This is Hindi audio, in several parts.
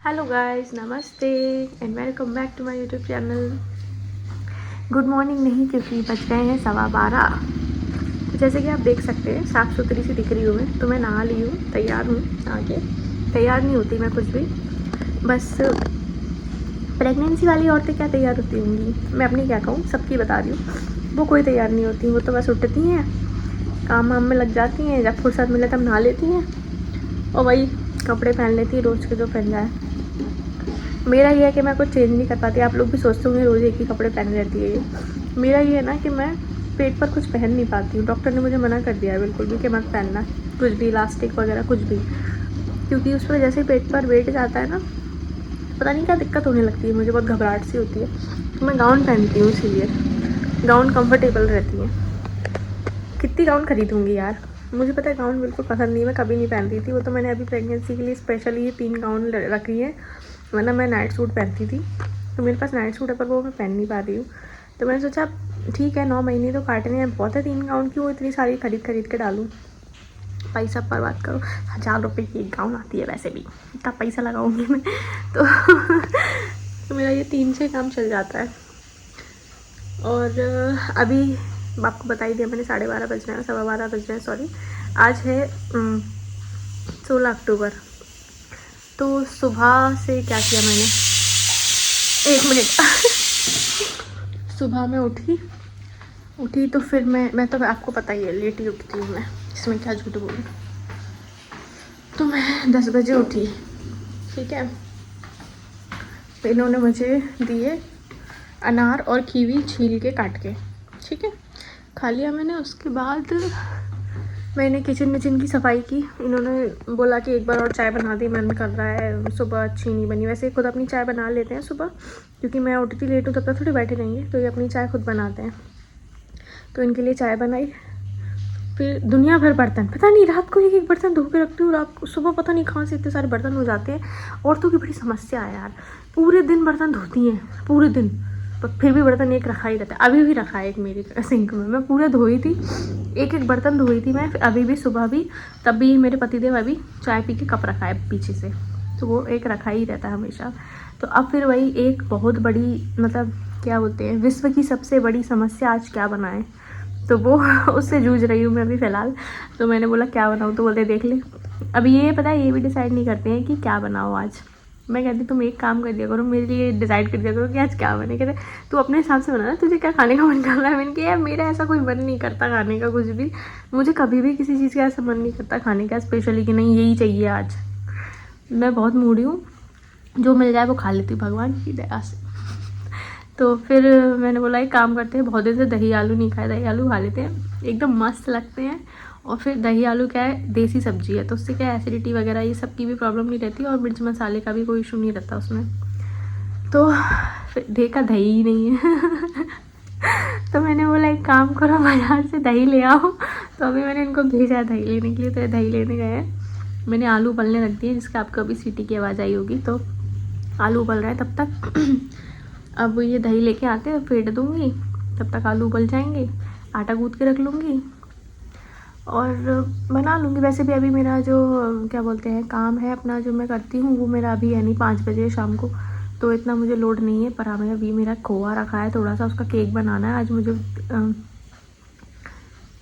हेलो गाइस, नमस्ते and welcome back to my YouTube channel. Good morning नहीं, क्योंकि बज गए हैं 12:15। तो जैसे कि आप देख सकते हैं, साफ़ सुथरी सी दिख रही हूँ मैं। तो मैं नहा ली हूँ, तैयार हूँ। आगे तैयार नहीं होती मैं कुछ भी, बस प्रेगनेंसी वाली औरतें क्या तैयार होती होंगी, मैं अपनी क्या कहूँ, सबकी बता रही हूँ। वो कोई तैयार नहीं होती, वो तो बस उठती हैं, काम वाम में लग जाती हैं, जब फुर्सत मिले तब नहा लेती हैं और वही कपड़े पहन लेती हैं रोज़ के जो पहन जाए। मेरा ये है कि मैं कुछ चेंज नहीं कर पाती। आप लोग भी सोचते होंगे रोज़ एक ही कपड़े पहन रहती है ये। मेरा ये है ना कि मैं पेट पर कुछ पहन नहीं पाती हूँ। डॉक्टर ने मुझे मना कर दिया है बिल्कुल भी कि मत पहनना कुछ भी, इलास्टिक वगैरह कुछ भी, क्योंकि उस पर जैसे पेट पर वेट जाता है ना, पता नहीं क्या दिक्कत होने लगती है, मुझे बहुत घबराहट सी होती है। तो मैं गाउन पहनती हूँ, इसीलिए गाउन कंफर्टेबल रहती है। कितनी गाउन खरीदूँगी यार, मुझे पता है गाउन बिल्कुल पसंद नहीं है, मैं कभी नहीं पहनती थी। वो तो मैंने अभी प्रेगनेंसी के लिए स्पेशली 3 गाउन रखी है, वरना मैं नाइट सूट पहनती थी। तो मेरे पास नाइट सूट है पर वो मैं पहन नहीं पा रही हूँ। तो मैंने सोचा ठीक है, 9 महीने तो काटने हैं, बहुत है 3 गाउन, क्यों इतनी सारी खरीद के डालूँ। पैसा पर बात करो, 1000 रुपये की एक गाउन आती है, वैसे भी इतना पैसा लगाऊंगी मैं तो, तो मेरा ये 3 से काम चल जाता है। और अभी आपको बता ही दिया मैंने, 12:30 बज रहे हैं, 12:15 बज रहे हैं, सॉरी। आज है 16 अक्टूबर। तो सुबह से क्या किया मैंने, 1 मिनट सुबह में उठी तो फिर मैं तो आपको पता ही है, लेट ही उठती हूँ मैं, इसमें क्या झूठ बोलूँ। तो मैं 10 बजे उठी, ठीक है। तो इन्होंने मुझे दिए अनार और कीवी छील के काट के, ठीक है, खा लिया मैंने। उसके बाद मैंने किचन की सफाई की। इन्होंने बोला कि एक बार और चाय बना दी, मन कर रहा है, सुबह अच्छी नहीं बनी। वैसे खुद अपनी चाय बना लेते हैं सुबह, क्योंकि मैं उठती लेट हूँ, तब तक थोड़ी बैठे रहेंगे, तो ये अपनी चाय खुद बनाते हैं। तो इनके लिए चाय बनाई, फिर दुनिया भर बर्तन, पता नहीं रात को एक बर्तन धो के रखती हूँ, रात को सुबह पता नहीं कहाँ से इतने सारे बर्तन हो जाते हैं। औरतों की बड़ी समस्या है यार, पूरे दिन बर्तन धोती हैं, पूरे दिन, पर फिर भी बर्तन एक रखा ही रहता है। अभी भी रखा है एक मेरी सिंक में, मैं पूरे धोई थी, एक बर्तन धोई थी मैं, अभी भी सुबह भी, तब भी मेरे पतिदेव अभी चाय पी के कप रखा है पीछे से, तो वो एक रखा ही रहता है हमेशा। तो अब फिर वही एक बहुत बड़ी, मतलब क्या बोलते हैं, विश्व की सबसे बड़ी समस्या, आज क्या बनाएं, तो वो उससे जूझ रही हूँ मैं अभी फ़िलहाल। तो मैंने बोला क्या बनाऊँ, तो बोलते देख ले। अभी ये पता है, ये भी डिसाइड नहीं करते हैं कि क्या बनाओ आज। मैं कहती तुम एक काम कर दिया करो, मेरे लिए डिसाइड कर दिया करो कि आज क्या बने। कहते तू अपने हिसाब से बना ना, तुझे क्या खाने का मन कर रहा है। मैंने कहा यार मेरा ऐसा कोई मन नहीं करता खाने का कुछ भी, मुझे कभी भी किसी चीज़ का ऐसा मन नहीं करता खाने का स्पेशली कि नहीं यही चाहिए आज। मैं बहुत मूडी हूँ, जो मिल जाए वो खा लेती हूँ भगवान की दया से। तो फिर मैंने बोला एक काम करते हैं, बहुत दिन से दही आलू नहीं खाए, दही आलू खा लेते हैं, एकदम मस्त लगते हैं। और फिर दही आलू क्या है, देसी सब्जी है, तो उससे क्या है, एसिडिटी वगैरह ये सब की भी प्रॉब्लम नहीं रहती, और मिर्च मसाले का भी कोई इशू नहीं रहता उसमें। तो फिर देखा दही ही नहीं है तो मैंने बोला एक काम करो, बाजार से दही ले आओ। तो अभी मैंने इनको भेजा है दही लेने के लिए, तो ये दही लेने गए हैं। मैंने आलू उबलने रख दिए, जिसका आपको अभी सीटी की आवाज़ आई होगी। तो आलू उबल रहा है तब तक अब ये दही लेके आते हैं, फेंट दूँगी, तब तक आलू उबल जाएंगे, आटा गूँथ के रख लूँगी और बना लूँगी। वैसे भी अभी मेरा जो क्या बोलते हैं काम है अपना, जो मैं करती हूँ, वो मेरा अभी यानी 5 बजे शाम को, तो इतना मुझे लोड नहीं है। पर हमें अभी मेरा खोआ रखा है थोड़ा सा, उसका केक बनाना है आज मुझे।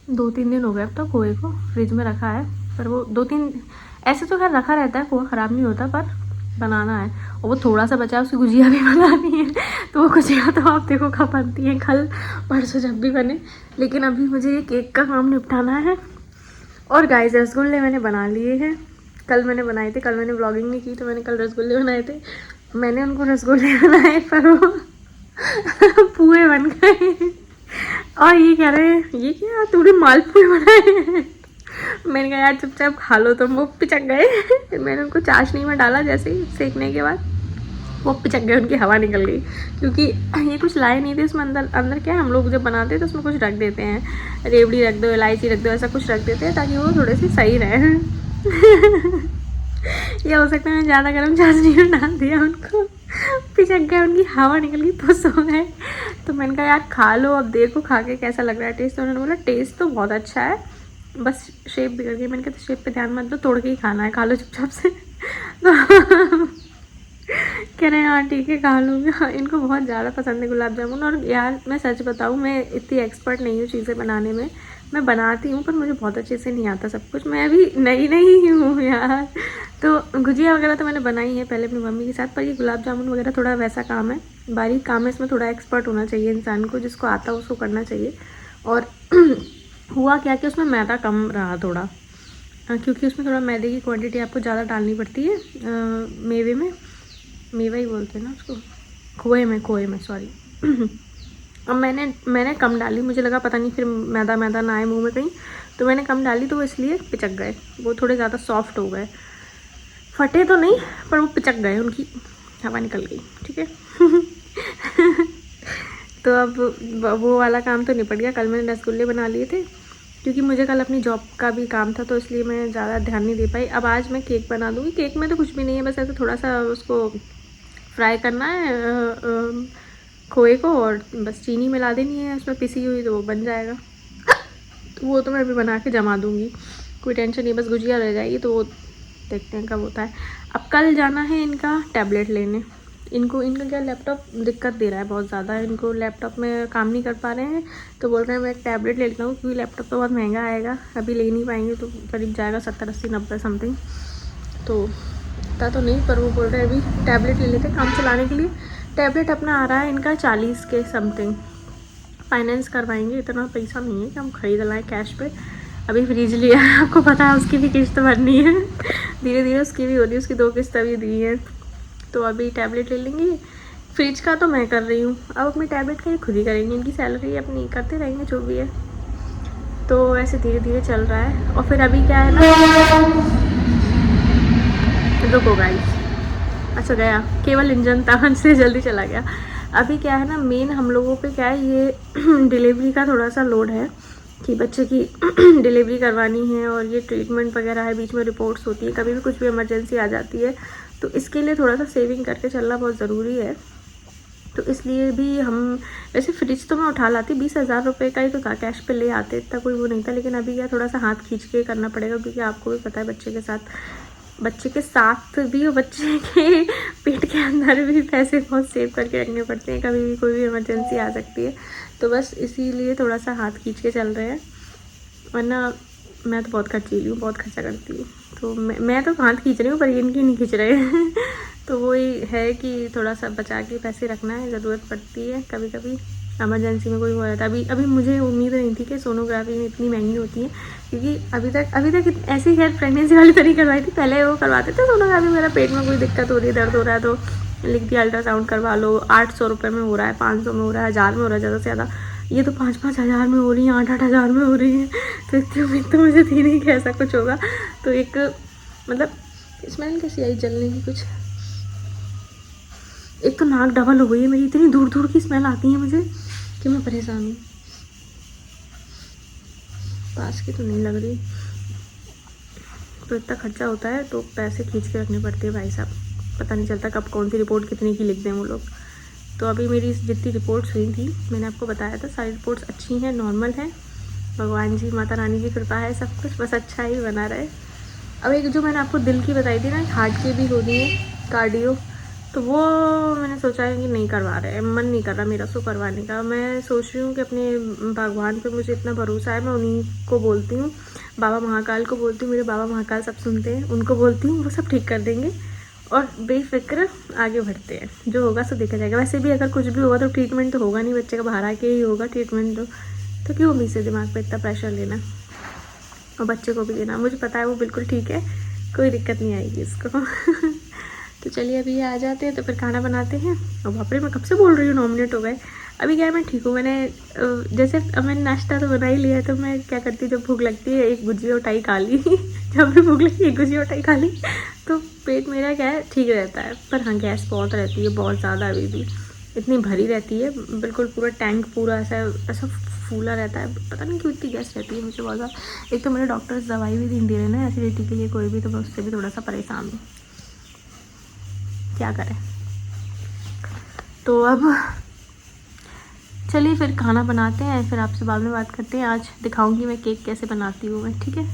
2-3 दिन हो गए अब तक खोए को फ्रिज में रखा है, पर वो 2-3 ऐसे तो खैर रखा रहता है, खोआ ख़राब नहीं होता, पर बनाना है। और वो थोड़ा सा बचा है, उसकी गुजिया भी बनानी है, तो वो गुजिया तो आप देखो कब बनती है, कल परसों जब भी बने। लेकिन अभी मुझे ये केक का काम निपटाना है। और गाइस रसगुल्ले मैंने बना लिए हैं, कल मैंने बनाए थे, कल मैंने व्लॉगिंग नहीं की, तो मैंने कल रसगुल्ले बनाए थे। मैंने उनको रसगुल्ले बनाए, पर वो पुए बन गए। और ये कह रहे हैं ये क्या तूने मालपुए बनाए हैं। मैंने कहा यार चुपचाप खा लो, तुम। वो पिचक गए फिर मैंने उनको चाशनी में डाला, जैसे ही सेकने के बाद वो पिचक गए, उनकी हवा निकल गई, क्योंकि ये कुछ लाए नहीं थे इसमें। अंदर क्या है, हम लोग जब बनाते हैं तो उसमें कुछ रख देते हैं, रेवड़ी रख दो, इलायची रख दो, ऐसा कुछ रख देते हैं ताकि वो थोड़े से सही रहे या हो सकता है मैं ज़्यादा गर्म चाशनी में डाल दिया, उनको पिचक गए, उनकी हवा निकल गई, तो सो गए। तो मैंने कहा यार खा लो, अब देखो खा के कैसा लग रहा है टेस्ट। तो उन्होंने बोला टेस्ट तो बहुत अच्छा है, बस शेप बिगड़ गई। मैंने कहा शेप पे ध्यान मत दो, तोड़ के ही खाना है, खा लो चुपचाप से तो कह रहे हैं हाँ ठीक है खा लूँगी। हाँ, इनको बहुत ज़्यादा पसंद है गुलाब जामुन। और यार मैं सच बताऊँ, मैं इतनी एक्सपर्ट नहीं हूँ चीज़ें बनाने में। मैं बनाती हूँ पर मुझे बहुत अच्छे से नहीं आता सब कुछ। मैं अभी नई नई हूँ यार। तो गुजिया वगैरह तो मैंने बनाई है पहले अपनी मम्मी के साथ, पर ये गुलाब जामुन वगैरह थोड़ा वैसा काम है, बारीक काम है। इसमें थोड़ा एक्सपर्ट होना चाहिए इंसान को, जिसको आता है उसको करना चाहिए। और हुआ क्या कि उसमें मैदा कम रहा थोड़ा, क्योंकि उसमें थोड़ा मैदे की क्वांटिटी आपको ज़्यादा डालनी पड़ती है मेवे में। मेवा ही बोलते हैं ना उसको, खोए में सॉरी। अब मैंने कम डाली, मुझे लगा पता नहीं फिर मैदा मैदा ना आए मुंह में कहीं, तो मैंने कम डाली, तो वो इसलिए पिचक गए। वो थोड़े ज़्यादा सॉफ्ट हो गए, फटे तो नहीं पर वो पिचक गए, उनकी हवा निकल गई, ठीक है। तो अब वो वाला काम तो निपट गया। कल मैंने रसगुल्ले बना लिए थे, क्योंकि मुझे कल अपनी जॉब का भी काम था, तो इसलिए मैं ज़्यादा ध्यान नहीं दे पाई। अब आज मैं केक बना दूँगी। केक में तो कुछ भी नहीं है, बस ऐसे थोड़ा सा उसको फ्राई करना है खोए को, और बस चीनी मिला देनी है उसमें पिसी हुई, तो वो बन जाएगा। तो वो तो मैं अभी बना के जमा दूँगी, कोई टेंशन नहीं। बस गुजिया रह जाएगी, तो वो देखते हैं कब होता है। अब कल जाना है इनका टैबलेट लेने। इनका क्या लैपटॉप दिक्कत दे रहा है बहुत ज़्यादा। इनको लैपटॉप में काम नहीं कर पा रहे हैं, तो बोल रहे हैं मैं एक टैबलेट ले लेता हूँ, क्योंकि लैपटॉप तो बहुत महंगा आएगा, अभी ले नहीं पाएंगे, तो करीब जाएगा 70 80 90 समथिंग। तो इतना तो नहीं, पर वो बोल रहे हैं अभी टैबलेट ले लेते हैं काम चलाने के लिए। टैबलेट अपना आ रहा है इनका 40 के समथिंग। फाइनेंस करवाएंगे, इतना पैसा नहीं है कि हम खरीद लाएँ कैश पे। अभी फ्रिज लिया है, आपको पता है उसकी भी किस्त भरनी है। धीरे धीरे उसकी भी हो रही है, उसकी 2 किस्त अभी दी है। तो अभी टैबलेट ले लेंगे। फ्रिज का तो मैं कर रही हूँ, अब अपनी टैबलेट का ये खुद ही करेंगे। इनकी सैलरी अपनी करते रहेंगे जो भी है। तो ऐसे धीरे धीरे चल रहा है। और फिर अभी क्या है ना, रुको गाइस, अच्छा गया, केवल इंजन था इसलिए जल्दी चला गया। अभी क्या है ना, मेन हम लोगों पे क्या है, ये डिलीवरी का थोड़ा सा लोड है कि बच्चे की डिलीवरी करवानी है, और ये ट्रीटमेंट वगैरह है, बीच में रिपोर्ट्स होती है, कभी भी कुछ भी इमरजेंसी आ जाती है, तो इसके लिए थोड़ा सा सेविंग करके चलना बहुत ज़रूरी है। तो इसलिए भी हम, वैसे फ्रिज तो मैं उठा लाती, 20,000 रुपये का ही तो था, कैश पे ले आते, इतना कोई वो नहीं था। लेकिन अभी क्या थोड़ा सा हाथ खींच के करना पड़ेगा, क्योंकि आपको भी पता है बच्चे के साथ भी, और बच्चे के पेट के अंदर भी पैसे बहुत सेव करके रखने पड़ते हैं, कभी भी कोई भी इमरजेंसी आ सकती है। तो बस इसीलिए थोड़ा सा हाथ खींच के चल रहे हैं, वरना मैं तो बहुत खर्चीली हूँ, बहुत खर्चा करती हूँ। तो मैं तो हाथ खींच रही हूँ, पर इनकी नहीं खींच रहे हैं। तो वही है कि थोड़ा सा बचा के पैसे रखना है, ज़रूरत पड़ती है कभी कभी, इमरजेंसी में कोई हो जाता है। अभी मुझे उम्मीद नहीं थी कि सोनोग्राफी में इतनी महंगी होती है, क्योंकि अभी तक ऐसी खैर प्रेगनेंसी वाली तो नहीं करवाई थी, पहले वो करवाते थे सोनोग्राफी। मेरा पेट में कोई दिक्कत हो रही है, दर्द हो रहा है, तो लिख दिया अल्ट्रासाउंड करवा लो। 800 रुपये में हो रहा है, 500 में हो रहा है, 1000 में हो रहा है ज़्यादा से ज़्यादा। ये तो 5-5 हज़ार में हो रही है, 8-8 हज़ार में हो रही है। तो इतनी उम्मीद तो मुझे थी नहीं कि ऐसा कुछ होगा। तो एक मतलब स्मेल कैसी आई जलने की कुछ, एक तो नाक डबल हो गई है मेरी, इतनी दूर दूर की स्मेल आती है मुझे कि मैं परेशान हूँ। पास की तो नहीं लग रही। तो इतना खर्चा होता है, तो पैसे खींच के रखने पड़ते हैं भाई साहब, पता नहीं चलता कब कौन सी रिपोर्ट कितने की लिख दें वो लोग। तो अभी मेरी जितनी रिपोर्ट्स हुई थी, मैंने आपको बताया था, सारी रिपोर्ट्स अच्छी हैं, नॉर्मल है। भगवान जी माता रानी की कृपा है, सब कुछ बस अच्छा ही बना रहे। अब एक जो मैंने आपको दिल की बताई थी ना, हार्ट की भी होनी है कार्डियो, तो वो मैंने सोचा है कि नहीं करवा रहे, मन नहीं कर रहा मेरा उसको करवाने का। मैं सोच रही हूँ कि अपने भगवान पे मुझे इतना भरोसा है, मैं उन्हीं को बोलती हूँ, बाबा महाकाल को बोलती हूँ, मेरे बाबा महाकाल सब सुनते हैं, उनको बोलती हूँ, वो सब ठीक कर देंगे। और बेफिक्र आगे बढ़ते हैं, जो होगा सो देखा जाएगा। वैसे भी अगर कुछ भी होगा तो ट्रीटमेंट तो होगा नहीं, बच्चे का बाहर आके ही होगा ट्रीटमेंट। तो क्यों भी से दिमाग पे इतना प्रेशर लेना, और बच्चे को भी देना। मुझे पता है वो बिल्कुल ठीक है, कोई दिक्कत नहीं आएगी इसको। तो चलिए अभी ये आ जाते हैं, तो फिर खाना बनाते हैं। और बाप रे, मैं कब से बोल रही हूँ, 9 मिनट हो गए। अभी क्या है, मैं ठीक हूँ। जैसे मैंने नाश्ता तो बना ही लिया है, तो मैं क्या करती हूँ, जब भूख लगती है एक गुजिया उठाई खा ली। जब भी भूख लगती है एक गुजिया उठाई खा ली, तो पेट मेरा क्या है ठीक रहता है। पर हाँ, गैस बहुत रहती है, बहुत ज़्यादा, अभी भी इतनी भरी रहती है, बिल्कुल पूरा टैंक पूरा ऐसा फूला रहता है। पता नहीं क्यों इतनी गैस रहती है मुझे बहुत ज़्यादा। एक तो मेरे डॉक्टर्स दवाई भी नहीं दे रहे ना एसिडिटी के लिए कोई भी, तो मैं उससे भी थोड़ा सा परेशान हूँ, क्या करें। तो अब चलिए फिर खाना बनाते हैं, फिर आपसे बाद में बात करते हैं। आज दिखाऊंगी मैं केक कैसे बनाती हूँ मैं, ठीक है।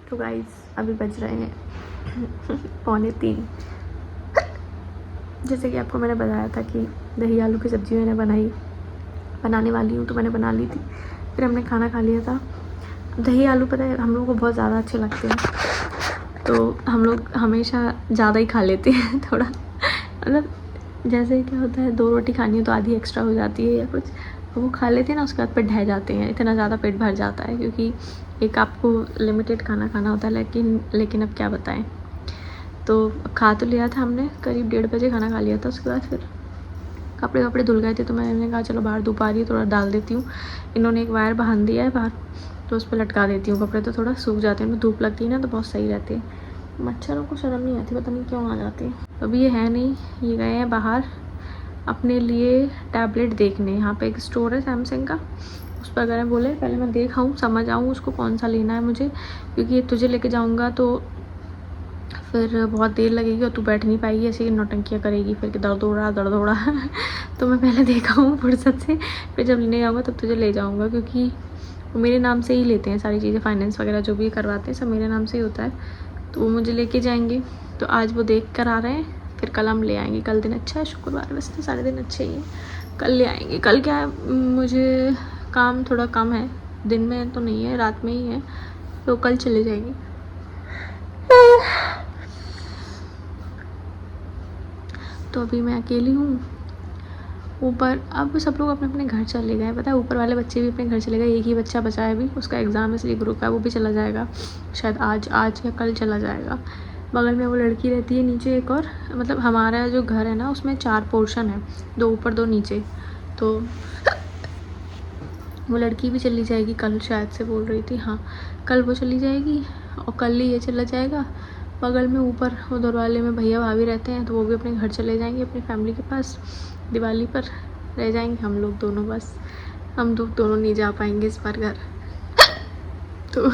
तो गाइस अभी बज रहे हैं 2:45। जैसे कि आपको मैंने बताया था कि दही आलू की सब्ज़ी मैंने बनाने वाली हूँ, तो मैंने बना ली थी। फिर हमने खाना खा लिया था। दही आलू पता है हम लोगों को बहुत ज़्यादा अच्छे लगते हैं, तो हम लोग हमेशा ज़्यादा ही खा लेते हैं थोड़ा, मतलब जैसे क्या होता है 2 रोटी खानी है तो आधी एक्स्ट्रा हो जाती है या कुछ, वो खा लेते हैं ना, उसके बाद पेट ढह जाते हैं, इतना ज़्यादा पेट भर जाता है, क्योंकि एक आपको लिमिटेड खाना खाना होता है। लेकिन अब क्या बताएं। तो खा तो लिया था हमने, करीब 1:30 बजे खाना खा लिया था। उसके बाद फिर कपड़े धुल गए थे, तो मैंने कहा चलो बाहर धूप आ रही है, थोड़ा डाल देती हूँ। इन्होंने एक वायर बांध दिया है बाहर, तो उस पर लटका देती हूँ कपड़े, तो थोड़ा सूख जाते हैं। धूप लगती है ना तो बहुत सही रहते हैं। मच्छरों को शर्म नहीं आती, पता नहीं क्यों आ जाते हैं। अभी ये है नहीं, ये गए हैं बाहर अपने लिए टैबलेट देखने। यहाँ पे एक स्टोर है सैमसंग का, उस पर अगर बोले पहले मैं देख आऊँ, समझ आऊँ उसको कौन सा लेना है मुझे, क्योंकि ये तुझे लेके जाऊँगा तो फिर बहुत देर लगेगी और तू बैठ नहीं पाएगी, ऐसे नौटंकियाँ करेगी फिर कि दर्द हो रहा तो मैं पहले देखा हूँ फुर्सत से, फिर जब लेने जाऊँगा तब तुझे ले जाऊँगा, क्योंकि वो मेरे नाम से ही लेते हैं सारी चीज़ें, फाइनेंस वगैरह जो भी करवाते हैं सब मेरे नाम से ही होता है। तो वो मुझे लेके जाएंगे, तो आज वो देख कर आ रहे हैं, फिर कल हम ले आएंगे। कल दिन अच्छा है, शुक्रवार, वैसे तो सारे दिन अच्छे ही हैं। कल ले आएंगे। कल क्या है, मुझे काम थोड़ा कम है, दिन में तो नहीं है, रात में ही है, तो कल चले जाएंगे। तो अभी मैं अकेली हूँ ऊपर। अब सब लोग अपने अपने घर चले गए, पता है, ऊपर वाले बच्चे भी अपने घर चले गए। एक ही बच्चा बचा है अभी, उसका एग्ज़ाम है इसलिए ग्रुप है, वो भी चला जाएगा शायद आज या कल चला जाएगा। बगल में वो लड़की रहती है नीचे एक और, मतलब हमारा जो घर है ना उसमें 4 पोर्शन है, 2 ऊपर 2 नीचे, तो वो लड़की भी चली जाएगी कल शायद से, बोल रही थी। हाँ कल वो चली जाएगी और कल ही ये चला जाएगा। बगल में ऊपर उधर वाले में भैया भाभी रहते हैं, तो वो भी अपने घर चले जाएंगे, अपनी फैमिली के पास। दिवाली पर रह जाएंगे हम लोग दोनों, बस हम दोनों नहीं जा पाएंगे इस बार घर। तो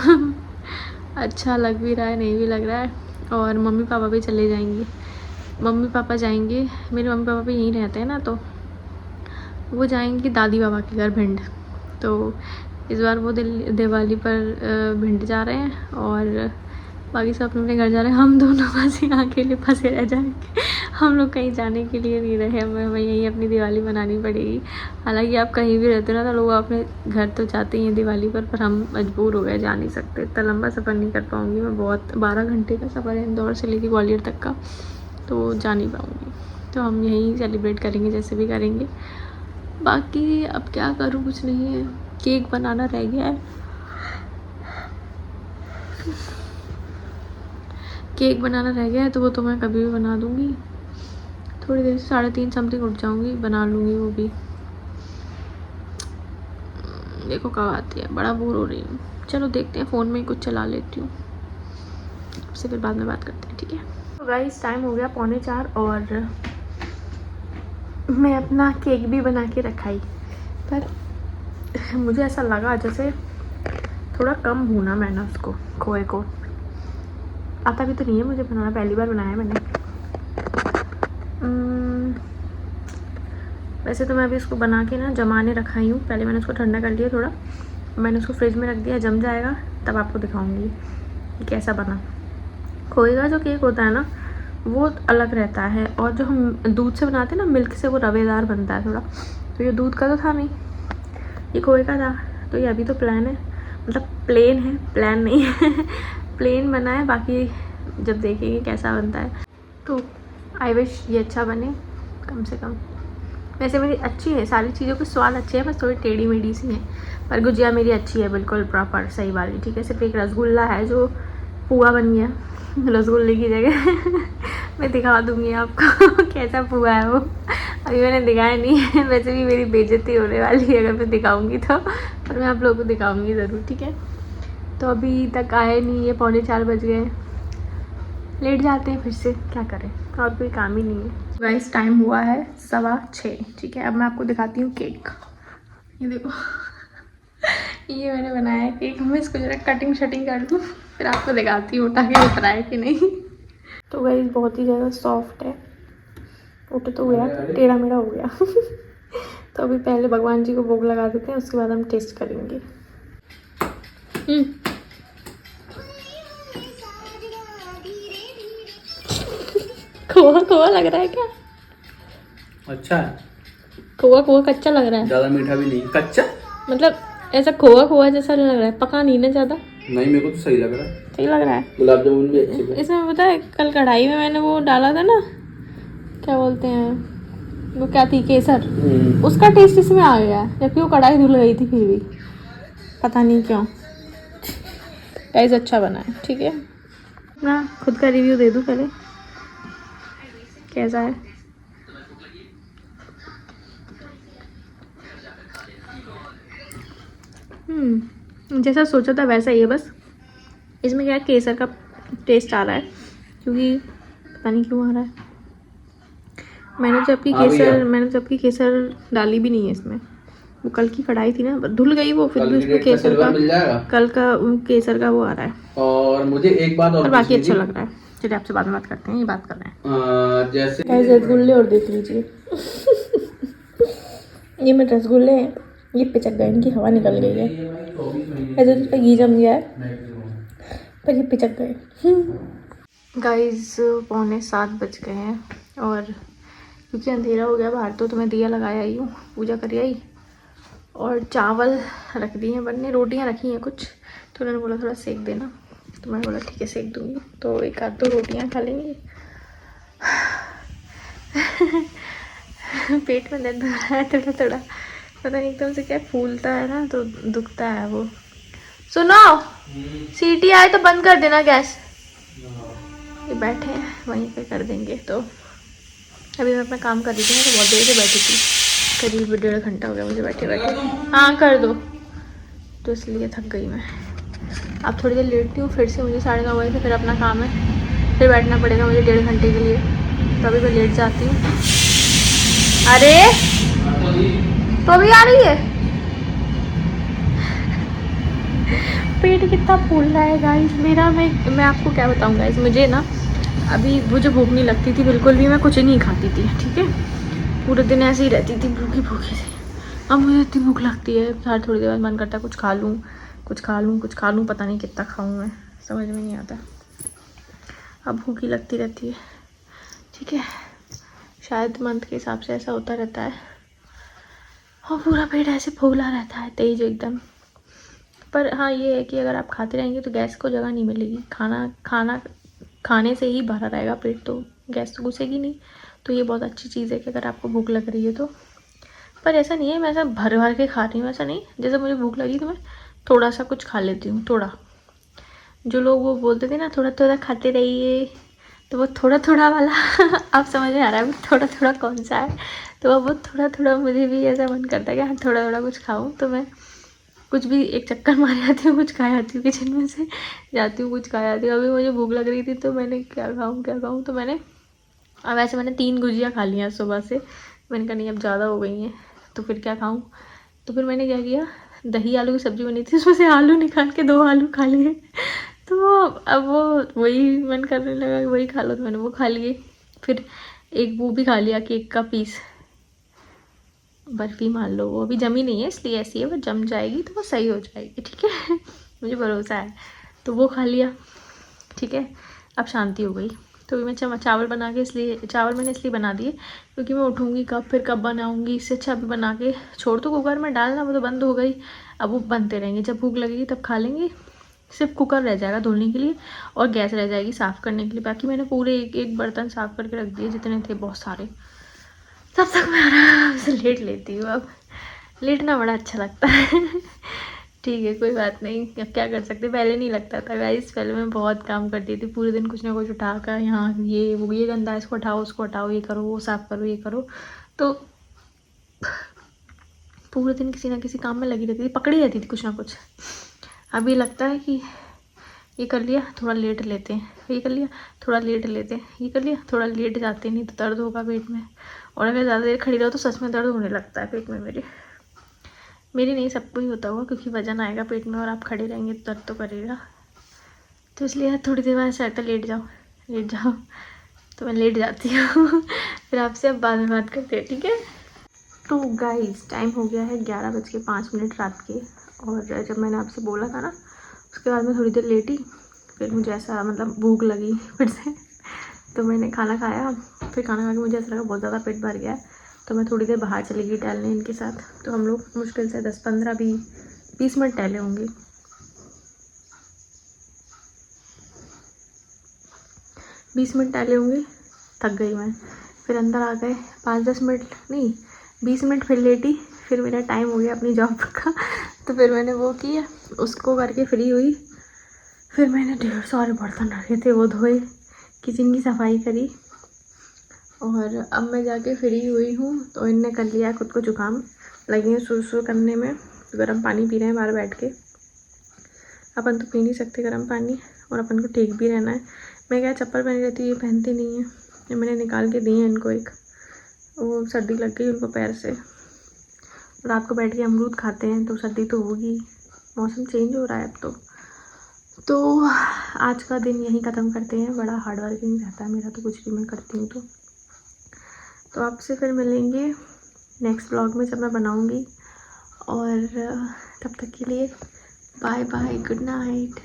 अच्छा लग भी रहा है, नहीं भी लग रहा है। और मम्मी पापा भी चले जाएंगे, मम्मी पापा जाएंगे, मेरे मम्मी पापा भी यहीं रहते हैं ना, तो वो जाएंगे दादी बाबा के घर भिंड। तो इस बार वो दिवाली पर भिंड जा रहे हैं और बाकी सब अपने घर जा रहे हैं। हम दोनों बस यहाँ के लिए फंसे रह जाएंगे। हम लोग कहीं जाने के लिए नहीं रहे, हमें यहीं अपनी दिवाली मनानी पड़ेगी। हालांकि आप कहीं भी रहते हो ना, तो लोग अपने घर तो जाते ही हैं दिवाली पर हम मजबूर हो गए, जा नहीं सकते। इतना लंबा सफ़र नहीं कर पाऊँगी मैं, बहुत 12 घंटे का सफ़र है इंदौर से लेकर ग्वालियर तक का, तो जा नहीं पाऊँगी। तो हम यहीं सेलिब्रेट करेंगे जैसे भी करेंगे। बाकी अब क्या करूँ, कुछ नहीं है। केक बनाना रह गया है, केक बनाना रह गया है, तो वो तो मैं कभी भी बना दूँगी। थोड़ी देर से 3:30 समथिंग उठ जाऊँगी, बना लूँगी वो भी। देखो कब आती है, बड़ा बोर हो रही हूँ। चलो देखते हैं, फ़ोन में ही कुछ चला लेती हूँ, आपसे फिर बाद में बात करते हैं, ठीक है। तो गाइस टाइम हो गया 3:45 और मैं अपना केक भी बना के रखाई, पर मुझे ऐसा लगा जैसे थोड़ा कम भूना मैंने उसको, खोए को। आता भी तो नहीं है मुझे बनाना, पहली बार बनाया मैंने। वैसे तो मैं अभी इसको बना के ना जमाने रखाई हूँ, पहले मैंने उसको ठंडा कर लिया थोड़ा, मैंने उसको फ्रिज में रख दिया, जम जाएगा तब आपको दिखाऊंगी कि कैसा बना। खोए का जो केक होता है ना वो अलग रहता है, और जो हम दूध से बनाते हैं ना, मिल्क से, वो रवेदार बनता है थोड़ा। तो ये दूध का तो था नहीं, ये खोए का था। तो ये अभी तो प्लान है, मतलब प्लेन है, प्लान नहीं है प्लेन बना है, बाकी जब देखेंगे कैसा बनता है। तो आई विश ये अच्छा बने कम से कम। वैसे मेरी अच्छी है, सारी चीज़ों के स्वाद अच्छे हैं, बस थोड़ी टेढ़ी मेढ़ी सी है, पर गुजिया मेरी अच्छी है, बिल्कुल प्रॉपर सही वाली, ठीक है। सिर्फ एक रसगुल्ला है जो पुआ बन गया रसगुल्ले की जगह मैं दिखा दूँगी आपको कैसा पुआ है वो, अभी मैंने दिखाया नहीं है। वैसे भी मेरी बेइज्जती होने वाली है अगर मैं दिखाऊंगी तो, पर मैं आप लोगों को दिखाऊंगी ज़रूर, ठीक है। तो अभी तक आए नहीं, ये 3:45 बज गए, लेट जाते हैं फिर से, क्या करें, और कोई काम ही नहीं है। गाइस टाइम हुआ है 6:15, ठीक है। अब मैं आपको दिखाती हूँ केक, ये देखो ये मैंने बनाया है केक। मैं इसको जरा कटिंग शटिंग कर दूँ, फिर आपको दिखाती हूँ उठा के उठ रहा है कि नहीं। तो गाइस बहुत ही ज़्यादा सॉफ्ट है, उठ तो गया, टेढ़ा मेढ़ा हो गया तो अभी पहले भगवान जी को भोग लगा देते हैं, उसके बाद हम टेस्ट करेंगे। खोआ खोआ लग रहा है क्या? अच्छा है, खोआ खोआ कच्चा लग रहा है, ज्यादा मीठा भी नहीं, कच्चा मतलब ऐसा खोआ खोआ जैसा लग रहा है, पका नहीं ना ज़्यादा। नहीं, मेरे को तो सही लग रहा है। सही लग रहा है। गुलाब जामुन भी अच्छे थे। इसमें पता है कल कढ़ाई में मैंने वो डाला था ना, क्या बोलते हैं वो, क्या थी, केसर, उसका टेस्ट इसमें आ गया है, जबकि वो कढ़ाई धुल गई थी फिर भी, पता नहीं क्यों। गाइस अच्छा बना है, ठीक है ना। खुद का रिव्यू दे दूँ पहले, कैसा है। जैसा सोचा था वैसा ही है, बस इसमें क्या है, केसर का टेस्ट आ रहा है, क्योंकि पता नहीं क्यों आ रहा है। मैंने जब की केसर डाली भी नहीं है इसमें, वो कल की कढ़ाई थी ना, धुल गई वो, फिर भी उसमें केसर का मिल जाएगा। कल का केसर का वो आ रहा है। और मुझे एक बात और बाकी अच्छा लग रहा है। चलिए आपसे बाद में बात करते हैं, ये बात कर रहे हैं। जैसे रसगुल्ले और देख लीजिए ये मेरे रसगुल्ले हैं, ये पिचक गए, इनकी हवा निकल गई है, ऐसे तो घी जम गया है, पर ये पिचक गए। गाइस 6:45 बज गए हैं, और क्योंकि अंधेरा हो गया बाहर, तो मैं दिया लगाया ही हूँ, पूजा कर आई, और चावल रख दिए हैं बनने, रोटियां रखी हैं कुछ, तो उन्होंने बोला थोड़ा सेक देना, तो मैंने बोला ठीक है सेक दूँगी, तो एक आध दो रोटियां खा लेंगे। पेट में दर्द हो रहा है थोड़ा थोड़ा, पता नहीं एकदम से क्या फूलता है ना, तो दुखता है वो। सुनो, सीटी आए तो बंद कर देना गैस। ये बैठे हैं वहीं पे, कर देंगे। तो अभी मैं अपना काम कर रही थी ना, तो बहुत देर से बैठी थी, करीब 1.5 घंटा हो गया मुझे बैठे बैठे। हाँ कर दो, तो इसलिए थक गई मैं। अब थोड़ी देर लेटती हूँ, फिर से मुझे 9:30 बजे से फिर अपना काम है, फिर बैठना पड़ेगा मुझे 1.5 घंटे के लिए, तो अभी मैं लेट जाती हूँ। अरे तो अभी आ रही है। पेट कितना फूल रहा है गाइस मेरा। मैं आपको क्या बताऊँ गाइस, मुझे ना अभी मुझे भूख नहीं लगती थी बिल्कुल भी, मैं कुछ नहीं खाती थी, ठीक है, पूरे दिन ऐसे ही रहती थी भूखी भूखी से। अब मुझे इतनी भूख लगती है, हर थोड़ी देर बाद मन करता है कुछ खा लूँ कुछ खा लूँ कुछ खा लूँ, पता नहीं कितना खाऊँ मैं, समझ में नहीं आता। अब भूखी लगती रहती है, ठीक है, शायद मंथ के हिसाब से ऐसा होता रहता है, और पूरा पेट ऐसे फूला रहता है तेज एकदम। पर हाँ ये है कि अगर आप खाते रहेंगे तो गैस को जगह नहीं मिलेगी, खाने से ही भरा रहेगा पेट, तो गैस तो घुसेगी नहीं। तो ये बहुत अच्छी चीज़ है कि अगर आपको भूख लग रही है तो। पर ऐसा नहीं है मैं ऐसा भर भर के खा रही हूँ, ऐसा नहीं, जैसे मुझे भूख लगी तो मैं थोड़ा सा कुछ खा लेती हूँ, थोड़ा। जो लोग वो बोलते थे ना थोड़ा थोड़ा खाते रहिए, तो वो थोड़ा थोड़ा वाला अब समझ में आ रहा है वो थोड़ा थोड़ा कौन सा है। तो अब वो थोड़ा थोड़ा मुझे भी ऐसा मन करता है कि हाँ थोड़ा थोड़ा कुछ खाऊँ, तो मैं कुछ भी एक चक्कर मार जाती हूँ, कुछ खा जाती हूँ, किचन में से जाती हूँ कुछ खा जाती हूँ। अभी मुझे भूख लग रही थी तो मैंने क्या खाऊँ, तो मैंने अब ऐसे मैंने 3 गुजिया खा लिया सुबह से। मैंने कहा नहीं अब ज़्यादा हो गई हैं, तो फिर क्या खाऊँ। तो फिर मैंने क्या किया, दही आलू की सब्ज़ी बनी थी, उसमें से आलू निकाल के 2 आलू खा लिए। तो अब वो वही मन करने लगा कि वही खा लो, तो मैंने वो खा लिए। फिर एक वो भी खा लिया, केक का पीस, बर्फ़ी मान लो, वो अभी जमी नहीं है इसलिए ऐसी है, वो जम जाएगी तो वो सही हो जाएगी, ठीक है। मुझे भरोसा है। तो वो खा लिया, ठीक है, अब शांति हो गई। तो मैं चावल बना के चावल मैंने इसलिए बना दिए क्योंकि मैं उठूँगी कब, फिर कब बनाऊँगी, इससे अच्छा अभी बना के छोड़ दो कुकर में डालना, वो तो बंद हो गई। अब वो बनते रहेंगे, जब भूख लगेगी तब खा लेंगे। सिर्फ कुकर रह जाएगा धुलने के लिए, और गैस रह जाएगी साफ़ करने के लिए। बाकी मैंने पूरे एक बर्तन साफ़ करके रख दिए, जितने थे बहुत सारे। तब तक मैं आराम से लेट लेती हूँ। अब लेटना बड़ा अच्छा लगता है। ठीक है कोई बात नहीं, अब क्या कर सकते, पहले नहीं लगता था गाइस, पहले मैं बहुत काम करती थी, पूरे दिन कुछ ना कुछ उठा कर, यहाँ ये वो, ये गंदा इसको हटाओ उसको हटाओ, ये करो वो साफ़ करो ये करो, तो पूरे दिन किसी ना किसी काम में लगी रहती थी, पकड़ी रहती थी कुछ ना कुछ। अभी लगता है कि ये कर लिया थोड़ा लेट लेते हैं, ये कर लिया थोड़ा लेट लेते हैं, ये कर लिया थोड़ा लेट जाते, नहीं तो दर्द होगा पेट में। और अगर ज़्यादा देर खड़ी रहो तो सच में दर्द होने लगता है पेट में। मेरी नहीं, सबको ही होता होगा, क्योंकि वजन आएगा पेट में और आप खड़े रहेंगे तो दर्द तो करेगा। तो इसलिए थोड़ी देर बाद ऐसा लगता है लेट जाओ, तो मैं लेट जाती हूँ। फिर आपसे अब बाद में बात करते हैं, ठीक है। तो गाइस टाइम हो गया है 11:05 रात के, और जब मैंने आपसे बोला था ना, उसके बाद मैं थोड़ी देर लेटी, फिर मुझे ऐसा मतलब भूख लगी फिर से, तो मैंने खाना खाया। फिर खाना खा के मुझे ऐसा लगा बहुत ज़्यादा पेट भर गया है, तो मैं थोड़ी देर बाहर चली गई टहलने इनके साथ। तो हम लोग मुश्किल से 10-15-20 मिनट टहले होंगे। 20 मिनट टहले होंगे, थक गई मैं। फिर अंदर आ गए, 5-10 मिनट नहीं 20 मिनट फिर लेटी। फिर मेरा टाइम हो गया अपनी जॉब का, तो फिर मैंने वो किया, उसको करके फ्री हुई। फिर मैंने 150 सारे बर्तन रखे थे वो धोए, किचन की सफाई करी, और अब मैं जाके फ्री हुई हूँ। तो इनने कर लिया खुद को जुकाम, लगी है सुसु करने में। गर्म पानी पी रहे हैं बाहर बैठ के। अपन तो पी नहीं सकते गर्म पानी, और अपन को ठीक भी रहना है। मैं क्या चप्पल पहनी रहती हूँ, ये पहनती नहीं है। ये मैंने निकाल के दी है इनको एक, वो सर्दी लग गई उनको पैर से। रात को बैठ के अमरूद खाते हैं तो सर्दी तो होगी, मौसम चेंज हो रहा है अब तो आज का दिन यहीं ख़त्म करते हैं। बड़ा हार्ड वर्किंग रहता है मेरा तो, कुछ भी मैं करती हूँ तो आपसे फिर मिलेंगे नेक्स्ट ब्लॉग में जब मैं बनाऊँगी। और तब तक के लिए बाय बाय, गुड नाइट।